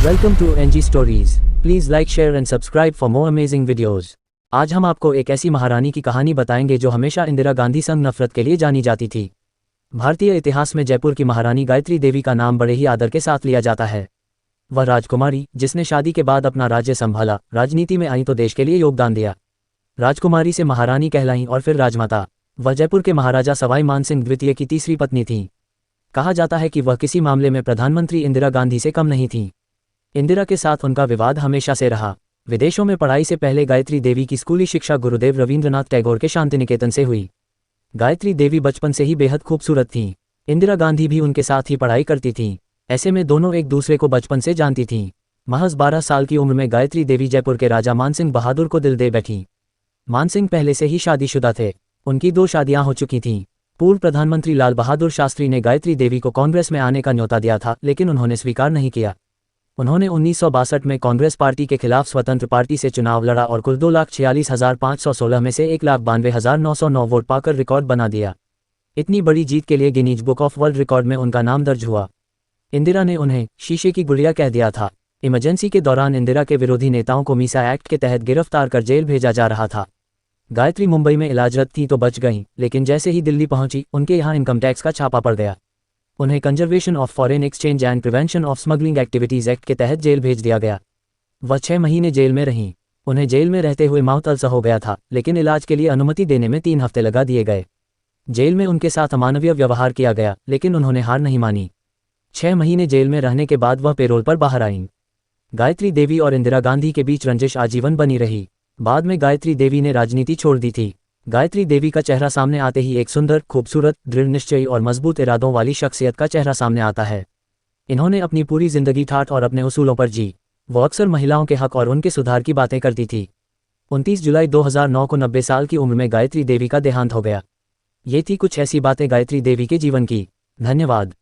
Welcome to NG stories. Please like, share and subscribe for more amazing videos. आज हम आपको एक ऐसी महारानी की कहानी बताएंगे जो हमेशा इंदिरा गांधी संग नफरत के लिए जानी जाती थी। भारतीय इतिहास में जयपुर की महारानी गायत्री देवी का नाम बड़े ही आदर के साथ लिया जाता है। वह राजकुमारी जिसने शादी के बाद अपना राज्य संभाला, राजनीति में आई तो देश के लिए योगदान दिया। राजकुमारी से महारानी कहलाई और फिर राजमाता। वह जयपुर के महाराजा सवाई मानसिंह द्वितीय की तीसरी पत्नी थी। कहा जाता है कि वह किसी मामले में प्रधानमंत्री इंदिरा गांधी से कम नहीं थीं। इंदिरा के साथ उनका विवाद हमेशा से रहा। विदेशों में पढ़ाई से पहले गायत्री देवी की स्कूली शिक्षा गुरुदेव रवींद्रनाथ टैगोर के शांतिनिकेतन से हुई। गायत्री देवी बचपन से ही बेहद खूबसूरत थीं। इंदिरा गांधी भी उनके साथ ही पढ़ाई करती थीं। ऐसे में दोनों एक दूसरे को बचपन से जानती थीं। महज 12 साल की उम्र में गायत्री देवी जयपुर के राजा मानसिंह बहादुर को दिल दे बैठीं। मानसिंह पहले से ही शादीशुदा थे। उनकी 2 शादियां हो चुकी थीं। पूर्व प्रधानमंत्री लाल बहादुर शास्त्री ने गायत्री देवी को कांग्रेस में आने का न्योता दिया था, लेकिन उन्होंने स्वीकार नहीं किया। उन्होंने 1962 में कांग्रेस पार्टी के खिलाफ स्वतंत्र पार्टी से चुनाव लड़ा और कुल 2,46,516 में से 1,92,909 वोट पाकर रिकॉर्ड बना दिया। इतनी बड़ी जीत के लिए Guinness book of world record में उनका नाम दर्ज हुआ। इंदिरा ने उन्हें शीशे की गुड़िया कह दिया था। इमरजेंसी के दौरान इंदिरा के विरोधी नेताओं को मीसा एक्ट के तहत गिरफ्तार कर जेल भेजा जा रहा था। गायत्री मुंबई में इलाजरत थी तो बच गईं, लेकिन जैसे ही दिल्ली पहुंची उनके यहाँ इनकम टैक्स का छापा पड़ गया। उन्हें conservation of foreign exchange and prevention of smuggling activities act के तहत जेल भेज दिया गया। वह 6 महीने जेल में रहीं। उन्हें जेल में रहते हुए माउथ अल्सर हो गया था, लेकिन इलाज के लिए अनुमति देने में 3 हफ्ते लगा दिए गए। जेल में उनके साथ अमानवीय व्यवहार किया गया, लेकिन उन्होंने हार नहीं मानी। 6 महीने जेल में रहने के बाद वह पेरोल पर बाहर आईं। गायत्री देवी और इंदिरा गांधी के बीच रंजिश आजीवन बनी रही। बाद में गायत्री देवी ने राजनीति छोड़ दी थी। गायत्री देवी का चेहरा सामने आते ही एक सुंदर, खूबसूरत, दृढ़ निश्चयी और मजबूत इरादों वाली शख्सियत का चेहरा सामने आता है। इन्होंने अपनी पूरी जिंदगी ठाठ और अपने उसूलों पर जी। वो अक्सर महिलाओं के हक और उनके सुधार की बातें करती थी। 29 जुलाई 2009 को 90 साल की उम्र में गायत्री देवी का देहांत हो गया। ये थी कुछ ऐसी बातें गायत्री देवी के जीवन की। धन्यवाद।